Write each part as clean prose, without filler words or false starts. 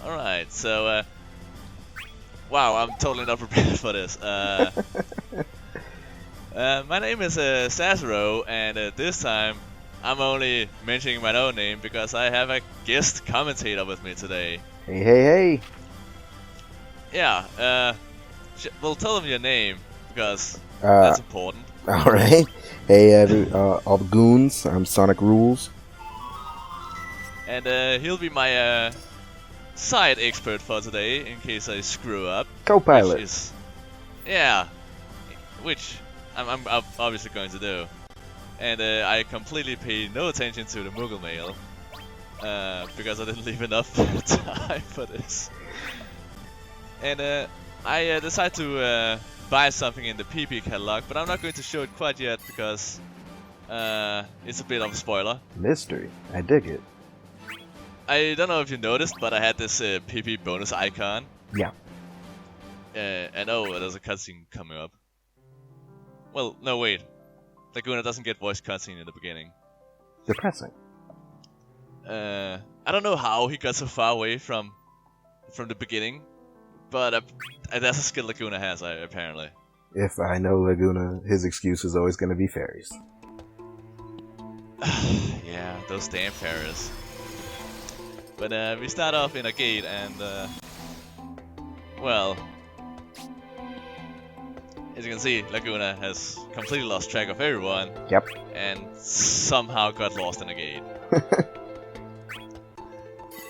Alright, so, wow, I'm totally not prepared for this. My name is Sasero, and this time I'm only mentioning my own name because I have a guest commentator with me today. Hey. Yeah, well, tell them your name because that's important. Alright. Hey, all the goons, I'm SonicRulez. And he'll be my side expert for today in case I screw up. Co-pilot. Which I'm obviously going to do. And I completely pay no attention to the Moogle mail because I didn't leave enough time for this. And I decided to buy something in the PP catalog, but I'm not going to show it quite yet because it's a bit of a spoiler. Mystery. I dig it. I don't know if you noticed, but I had this PP bonus icon. Yeah. And oh, there's a cutscene coming up. Well, no, wait. Laguna doesn't get voice cutscene in the beginning. Depressing. I don't know how he got so far away from the beginning, but that's a skill Laguna has, apparently. If I know Laguna, his excuse is always going to be fairies. Yeah, those damn fairies. But we start off in a gate and, well, as you can see, Laguna has completely lost track of everyone. Yep. And somehow got lost in a gate.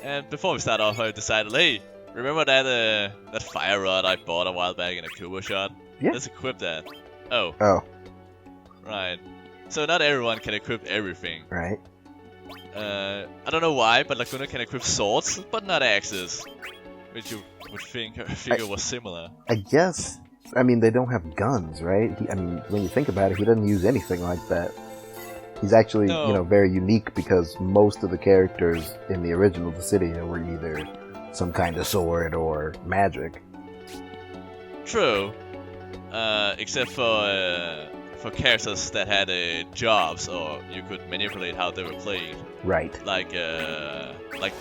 And before we start off, I decided, hey, remember that fire rod I bought a while back in a Kubo shot? Yeah. Let's equip that. Oh. Right. So not everyone can equip everything. Right. I don't know why, but Laguna can equip swords, but not axes. Which you would figure was similar. I guess. I mean, they don't have guns, right? When you think about it, he doesn't use anything like that. He's actually, very unique because most of the characters in the original Dissidia were either some kind of sword or magic. True. Except for characters that had jobs, or you could manipulate how they were played. Right. Like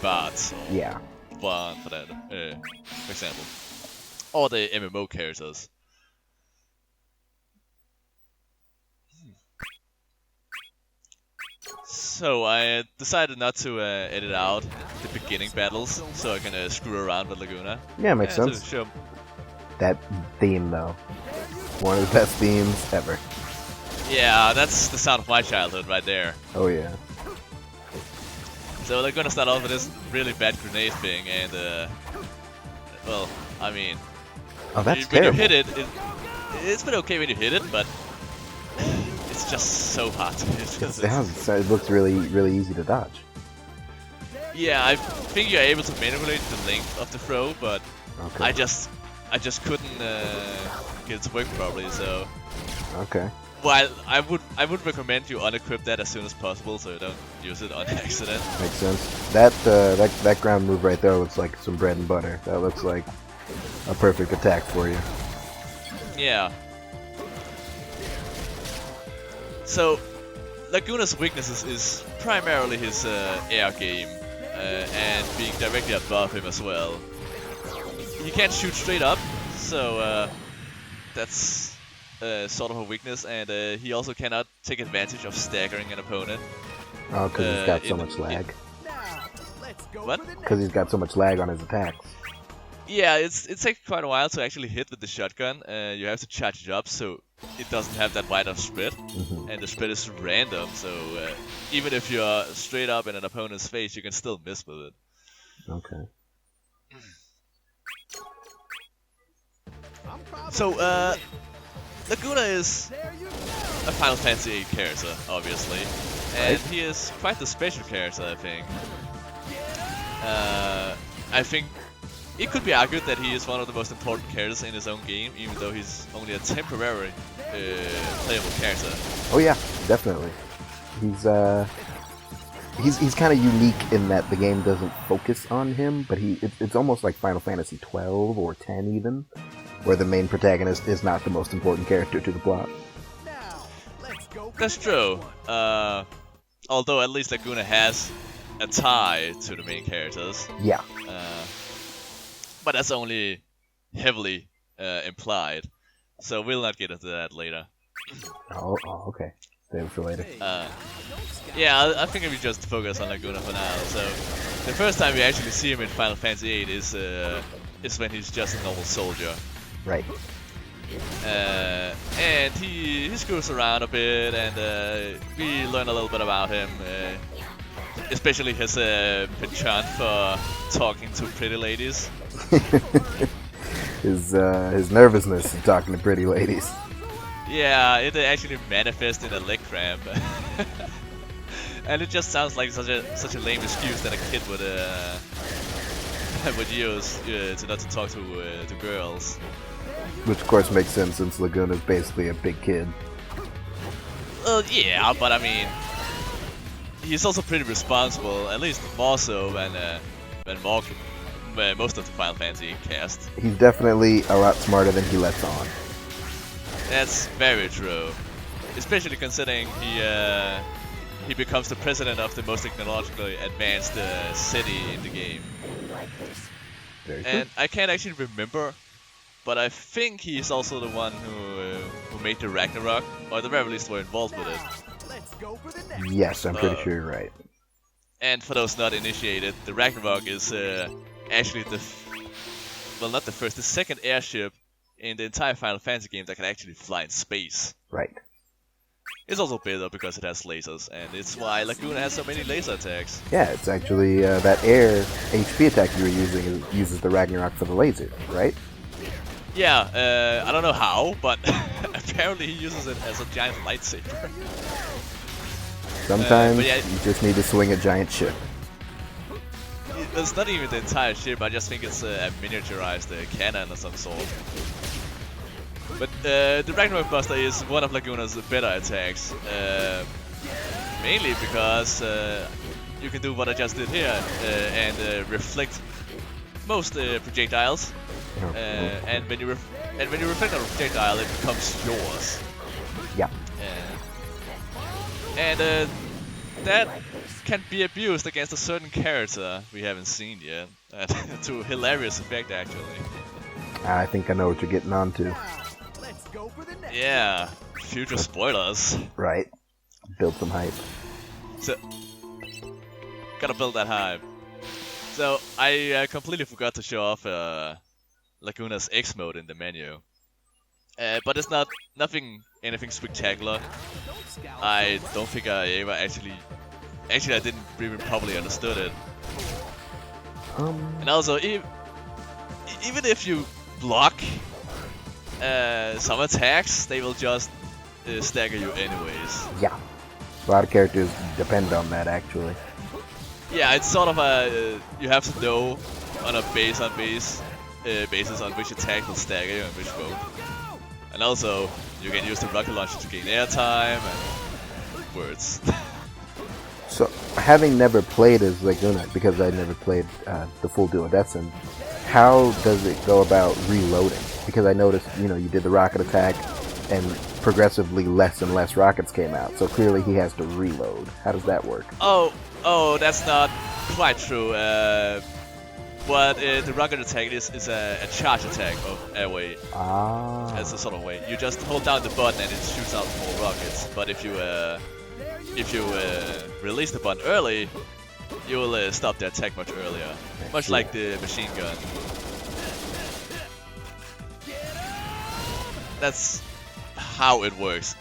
bots. Or yeah. Vaan, for example. Or the MMO characters. So I decided not to edit out the beginning battles, so I can screw around with Laguna. Yeah, makes sense. That theme, though. One of the best themes ever. Yeah, that's the sound of my childhood right there. Oh, yeah. So they're gonna start off with this really bad grenade thing, and, well, I mean... Oh, that's when terrible. you hit it, it's been okay when you hit it, but it's just so hard to hit. It looks really, really easy to dodge. Yeah, I think you're able to manipulate the length of the throw, but okay. I just couldn't get it to work properly, so... Okay. Well, I would recommend you unequip that as soon as possible, so you don't use it on accident. Makes sense. That ground move right there looks like some bread and butter. That looks like a perfect attack for you. Yeah. So, Laguna's weaknesses is primarily his air game, and being directly above him as well. He can't shoot straight up, so that's sort of a weakness, and he also cannot take advantage of staggering an opponent. Oh, because he's got so much lag. What? Because he's got so much lag on his attacks. Yeah, it takes quite a while to actually hit with the shotgun. You have to charge it up so it doesn't have that wide of spread, and the spread is random, so even if you're straight up in an opponent's face, you can still miss with it. Okay. So, Laguna is a Final Fantasy VIII character, obviously, and he is quite the special character, I think. I think it could be argued that he is one of the most important characters in his own game, even though he's only a temporary playable character. Oh yeah, definitely. He's kind of unique in that the game doesn't focus on him, but it's almost like Final Fantasy 12 or 10 even, where the main protagonist is not the most important character to the plot. That's true. Although at least Laguna has a tie to the main characters. Yeah. but that's only heavily implied, so we'll not get into that later. Oh, okay. Save it for later. Yeah, I think we just focus on Laguna for now. So the first time we actually see him in Final Fantasy VIII is when he's just a normal soldier. Right. And he screws around a bit, and we learn a little bit about him, especially his penchant for talking to pretty ladies. his nervousness in talking to pretty ladies. Yeah, it actually manifests in a leg cramp, and it just sounds like such a lame excuse that a kid would use to not to talk to girls. Which of course makes sense since Laguna's basically a big kid. Yeah, but I mean, he's also pretty responsible, at least more so than most of the Final Fantasy cast. He's definitely a lot smarter than he lets on. That's very true, especially considering he becomes the president of the most technologically advanced city in the game. Very and true. I can't actually remember, but I think he's also the one who made the Ragnarok, or the very least were involved with it. Yes, I'm pretty sure you're right. And for those not initiated, the Ragnarok is actually not the first, the second airship in the entire Final Fantasy game that can actually fly in space. Right. It's also better because it has lasers, and it's why Laguna has so many laser attacks. Yeah, it's actually that air HP attack you were using uses the Ragnarok for the laser, right? Yeah, I don't know how, but apparently he uses it as a giant lightsaber. Sometimes yeah, you just need to swing a giant ship. It's not even the entire ship, I just think it's a miniaturized cannon of some sort. But the Ragnarok Buster is one of Laguna's better attacks, mainly because you can do what I just did here and reflect most projectiles, and when you reflect on a projectile, it becomes yours. Yeah. And that can be abused against a certain character we haven't seen yet, to hilarious effect actually. I think I know what you're getting onto. Yeah, future spoilers. Right. Build some hype. So, gotta build that hype. So, I completely forgot to show off Laguna's X mode in the menu. But it's anything spectacular. I don't think I ever actually I didn't even probably understood it. And also, even if you block some attacks, they will just stagger you anyways. Yeah. A lot of characters depend on that, actually. Yeah, it's sort of you have to know on a basis on which attack will stagger you and which won't. And also, you can use the rocket launcher to gain airtime and words. So, having never played as Laguna, because I never played the full duodecim, how does it go about reloading? Because I noticed, you did the rocket attack, and progressively less and less rockets came out. So clearly he has to reload. How does that work? Oh, that's not quite true. What the rocket attack is a charge attack of airway. That's a sort of way. You just hold down the button and it shoots out more rockets. But if you release the button early, you will stop the attack much earlier. Much like the machine gun. That's how it works.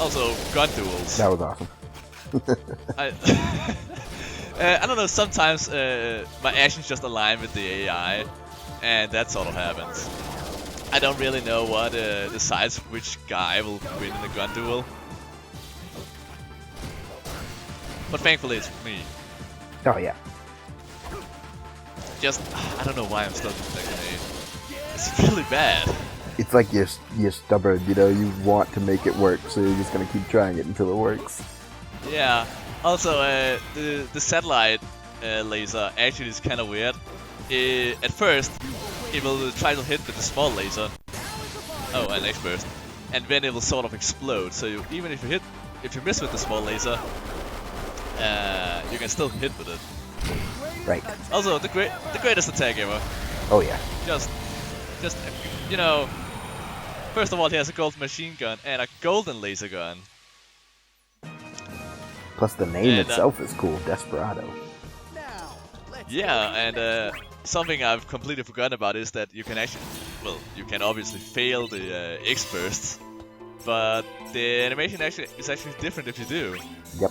Also, gun duels. That was awesome. I don't know, sometimes my actions just align with the AI, and that sort of happens. I don't really know what decides which guy will win in a gun duel. But thankfully it's me. Oh yeah. Just, I don't know why I'm stuck with that grenade. It's really bad. It's like you're stubborn, you want to make it work, so you're just gonna keep trying it until it works. Yeah. Also, the satellite laser actually is kind of weird. At first, it will try to hit with the small laser. Oh, and next burst. And then it will sort of explode. So even if you miss with the small laser, you can still hit with it. Right. Also, the greatest attack ever. Oh yeah. Just, you know, first of all, he has a gold machine gun and a golden laser gun. Plus the name itself is cool, Desperado. Yeah, and something I've completely forgotten about is that you can actually, well, you can obviously fail the X bursts, but the animation is actually different if you do. Yep.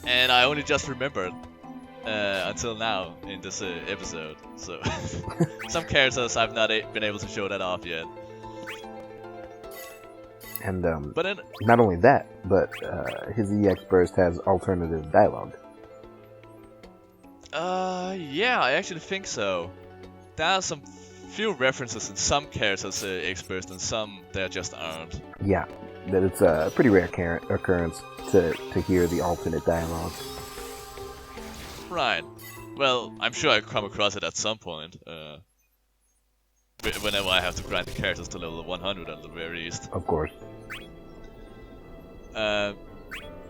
And I only just remembered until now in this episode. So some characters I've not been able to show that off yet. And but then, not only that, but his EX burst has alternative dialogue. Yeah, I actually think so. There are some few references in some characters' X burst, and some there just aren't. Yeah, that it's a pretty rare occurrence to hear the alternate dialogue. Right. Well, I'm sure I'll come across it at some point. Whenever I have to grind the characters to level 100 at the very least. Of course.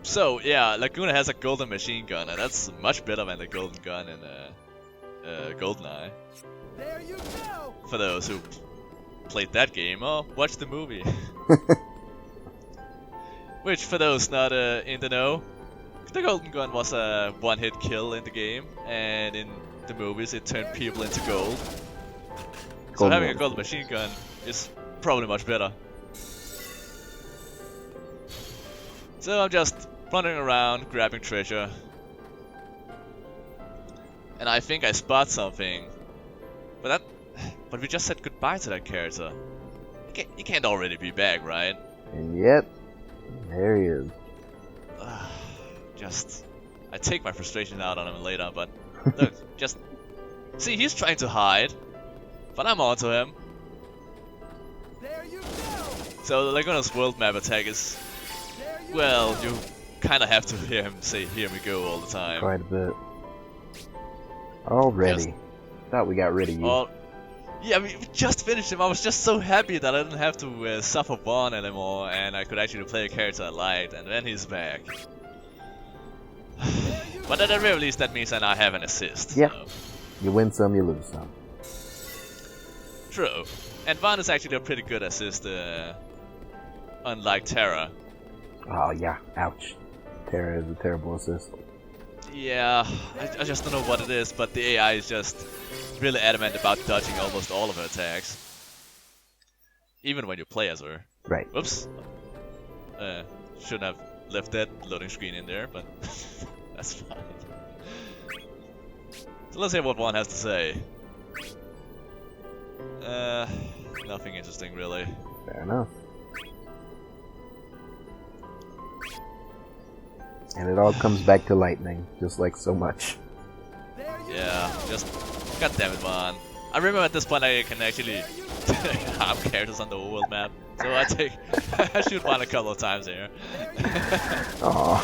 So yeah, Laguna has a golden machine gun, and that's much better than the golden gun in GoldenEye. There you go. For those who played that game or watched the movie. Which, for those not in the know, the golden gun was a one-hit kill in the game, and in the movies it turned people into gold. So having a golden machine gun is probably much better. So I'm just wandering around, grabbing treasure. And I think I spot something. But we just said goodbye to that character. He can't already be back, right? And yet, there he is. I take my frustration out on him later, but look, just see, he's trying to hide, but I'm onto him. There you go. So the Laguna's world map attack is, well, you kind of have to hear him say "Here we go" all the time. Quite a bit. Already. Thought we got rid of you. Yeah, we just finished him. I was just so happy that I didn't have to suffer Vaan anymore, and I could actually play a character I liked, and then he's back. But at the very least, that means I now have an assist. Yeah. So. You win some, you lose some. True. And Vaan is actually a pretty good assist, unlike Terra. Oh yeah, ouch. Terra is a terrible assist. Yeah, I just don't know what it is, but the AI is just really adamant about dodging almost all of her attacks. Even when you play as her. Right. Whoops. Shouldn't have left that loading screen in there, but that's fine. So let's hear what Vaan has to say. Nothing interesting really. Fair enough. And it all comes back to lightning, just like so much. Yeah, just god damn it, Vaan. I remember at this point I can actually harm characters on the world map, so I shoot Vaan a couple of times here. Aww.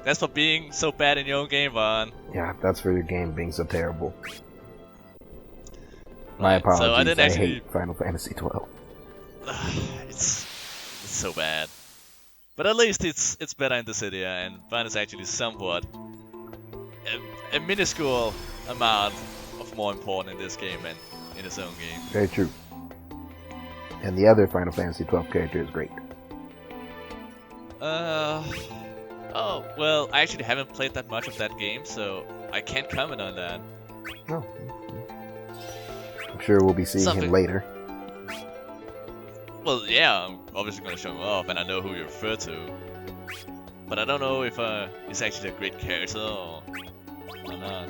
That's for being so bad in your own game, Vaan. Yeah, that's for your game being so terrible. My apologies. So I didn't actually hate Final Fantasy 12. It's so bad. But at least it's better in Dissidia, and Vaan is actually somewhat a minuscule amount of more important in this game than in his own game. Very true. And the other Final Fantasy 12 character is great. Oh, well, I actually haven't played that much of that game, so I can't comment on that. Oh. I'm sure we'll be seeing him later. Well, yeah, I'm obviously going to show him off, and I know who you refer to. But I don't know if he's actually a great character or not.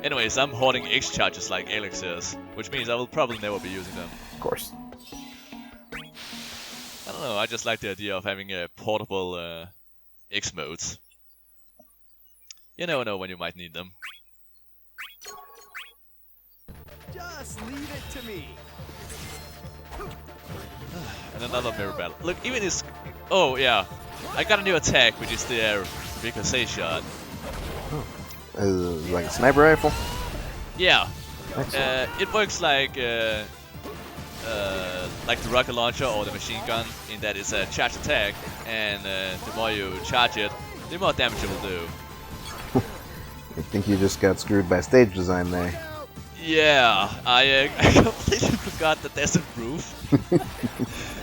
Anyways, I'm hoarding X charges like elixirs, which means I will probably never be using them. Of course. I don't know, I just like the idea of having a portable X modes. You never know when you might need them. Just leave it to me. And another mirror battle. Look, even his... Oh, yeah. I got a new attack, which is the ricochet shot. Like a sniper rifle? Yeah. Excellent. It works like the rocket launcher or the machine gun, in that it's a charge attack, and the more you charge it, the more damage it will do. I think you just got screwed by stage design there. Yeah, I completely forgot that there's a roof.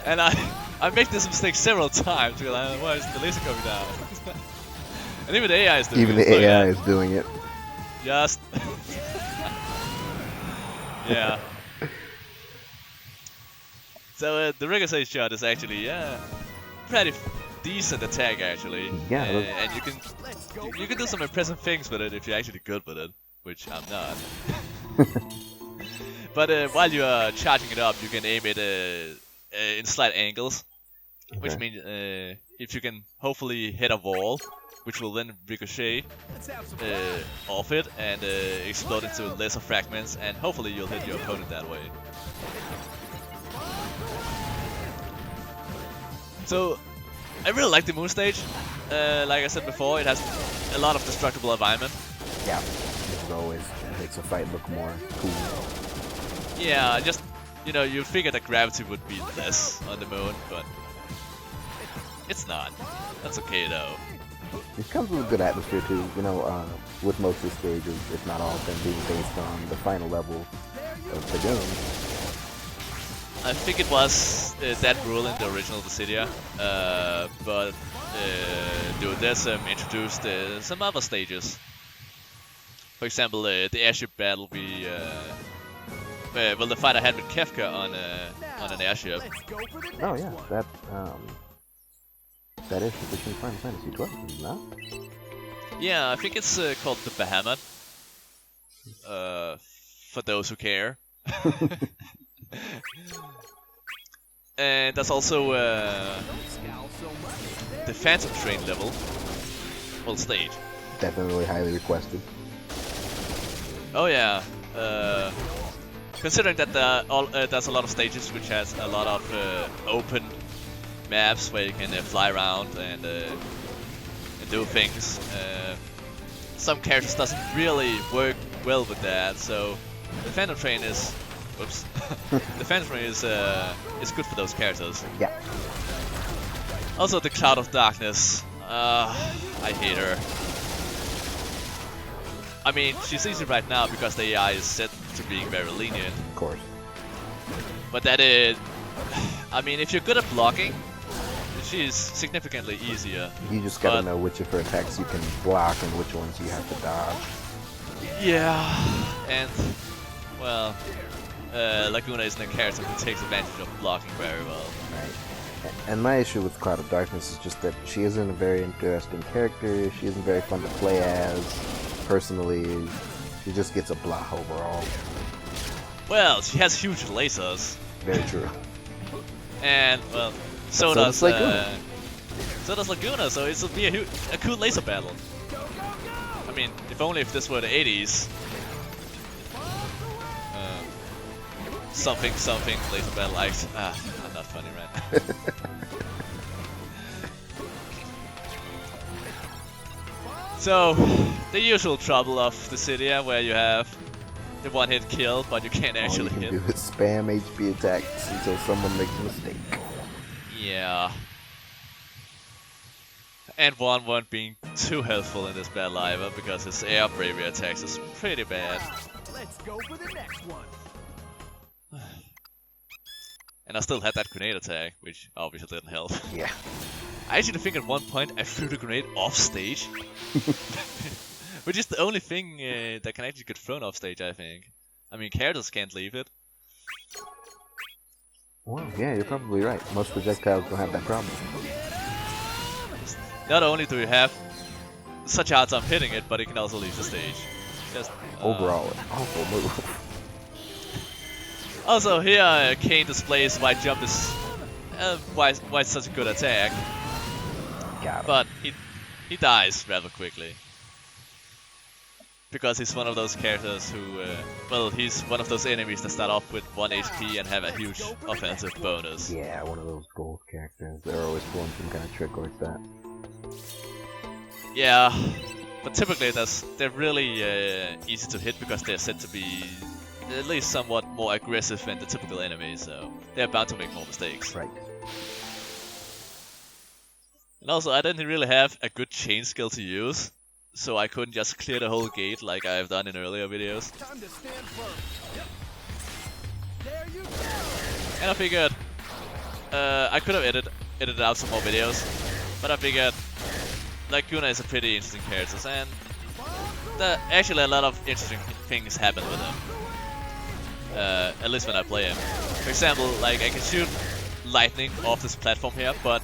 And I make this mistake several times because why isn't the laser coming down? And even the AI is doing it. Even the AI is doing it. Just... yeah. So the regular stage shot is actually pretty decent attack actually. Yeah. And you can do some impressive things with it if you're actually good with it, which I'm not. But while you are charging it up, you can aim it in slight angles, which means if you can hopefully hit a wall, which will then ricochet off it and explode into lesser fragments, and hopefully you'll hit your opponent that way. So, I really like the moon stage. Like I said before, it has a lot of destructible environment. Yeah, as always, it makes a fight look more cool. Yeah, just, you know, you figure that gravity would be less on the moon, but it's not. That's okay though. It comes with a good atmosphere too, you know, with most of the stages, if not all of them, being based on the final level of the game. I think it was that rule in the original Dissidia, but dude, there's introduced some other stages. For example, the airship battle well, the fight I had with Kefka on an airship. Oh yeah, that is between Final Fantasy 12, is it not? Yeah, I think it's called the Bahamut. For those who care. And that's also the Phantom Train level. Well, stage. Definitely highly requested. Oh yeah. Considering that there's a lot of stages which has a lot of open maps where you can fly around and do things. Some characters doesn't really work well with that, so the Phantom Train is. Whoops. The Phantom Train is good for those characters. Yeah. Also, the Cloud of Darkness. I hate her. I mean, she's easy right now because the AI is set to being very lenient. Of course. But that is... I mean, if you're good at blocking, she's significantly easier. You just gotta know which of her attacks you can block and which ones you have to dodge. Yeah, and... well... Laguna isn't a character who takes advantage of blocking very well. Right. And my issue with Cloud of Darkness is just that she isn't a very interesting character, she isn't very fun to play as. Personally, she just gets a blah overall. Well, she has huge lasers. Very true. And, well, so does Laguna, so it'll be a cool laser battle. I mean, if only if this were the 80s. Something, laser battle ice. I'm not funny, right? So, the usual trouble of Dissidia, where you have the one-hit kill, but you can't actually hit. All you can do is spam HP attacks until someone makes a mistake. Yeah. And Vaan being too helpful in this battle either, because his air bravery attacks is pretty bad. Let's go for the next one. And I still had that grenade attack, which obviously didn't help. Yeah. I actually think at one point I threw the grenade off stage. Which is the only thing that can actually get thrown off stage, I think. I mean, characters can't leave it. Well, yeah, you're probably right. Most projectiles don't have that problem. Not only do you have such a hard time hitting it, but it can also leave the stage. Just, overall, an awful move. Also, here Kane displays why jump is why it's such a good attack. Got him. But he dies rather quickly. Because he's one of those characters who, well, he's one of those enemies that start off with 1 HP and have a huge offensive bonus. Yeah, one of those bold characters. They're always pulling some kind of trick like that. Yeah, but typically they're really easy to hit because they're said to be at least somewhat more aggressive than the typical enemy, so they're bound to make more mistakes. Right. And also, I didn't really have a good chain skill to use. so I couldn't just clear the whole gate like I've done in earlier videos. Time to stand firm. Yep. There you go. And I figured I could have edited out some more videos, but I figured Laguna is a pretty interesting character, and actually a lot of interesting things happen with him. At least when I play him. For example, like I can shoot lightning off this platform here, but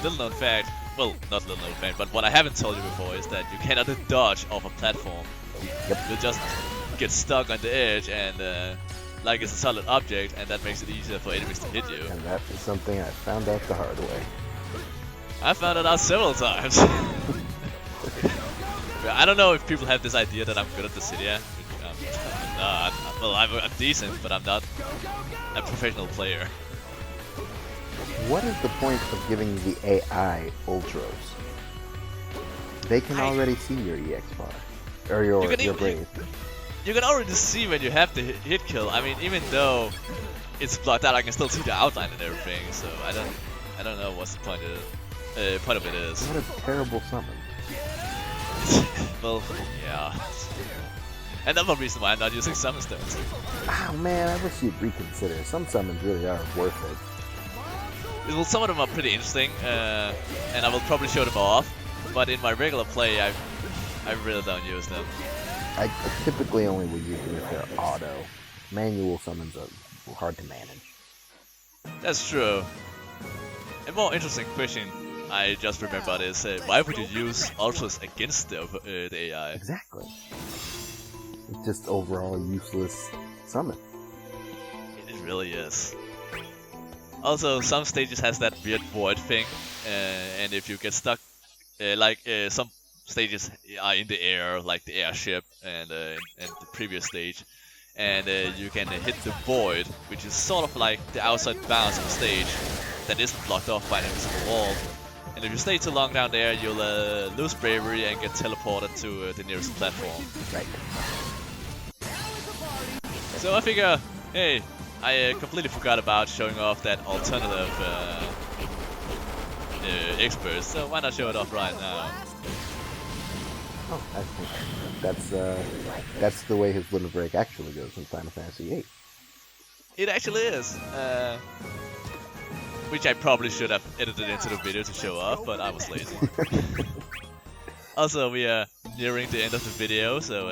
little known fact, well, not little known fact, but what I haven't told you before is that you cannot dodge off a platform. Yep. You just get stuck on the edge and like it's a solid object, and that makes it easier for enemies to hit you. And that is something I found out the hard way. I found it out several times. I don't know if people have this idea that I'm good at Dissidia. No, I'm decent, but I'm not a professional player. What is the point of giving the AI ultras? They can already see your EX bar. Or your Brave. You can already see when you have the hit kill. I mean, even though it's blocked out, I can still see the outline and everything. So I don't know what's the point of it is. What a terrible summon. Well, yeah. Another reason why I'm not using summon stones. Ah man, I wish you'd reconsider. Some summons really are worth it. Well, some of them are pretty interesting, and I will probably show them off. But in my regular play, I really don't use them. I typically only would use them if they're auto. Manual summons are hard to manage. That's true. A more interesting question I just remembered is why would you use ultras against the AI? Exactly. It's just overall useless summon. It really is. Also, some stages has that weird void thing, and if you get stuck, some stages are in the air, like the airship and the previous stage, and you can hit the void, which is sort of like the outside bounds of the stage that isn't blocked off by an invisible wall. And if you stay too long down there, you'll lose bravery and get teleported to the nearest platform. Right. So I figure, hey, I completely forgot about showing off that alternative experts, so why not show it off right now? Oh, I think that's the way his limit break actually goes in Final Fantasy VIII. It actually is. Which I probably should have edited into the video to show off, but I was lazy. Also, we are nearing the end of the video, so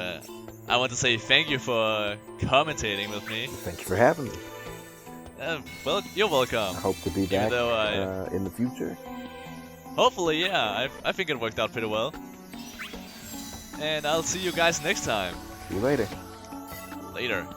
I want to say thank you for commentating with me. Thank you for having me. Well, you're welcome. I hope to be back in the future. Hopefully, yeah. I think it worked out pretty well. And I'll see you guys next time. See you later. Later.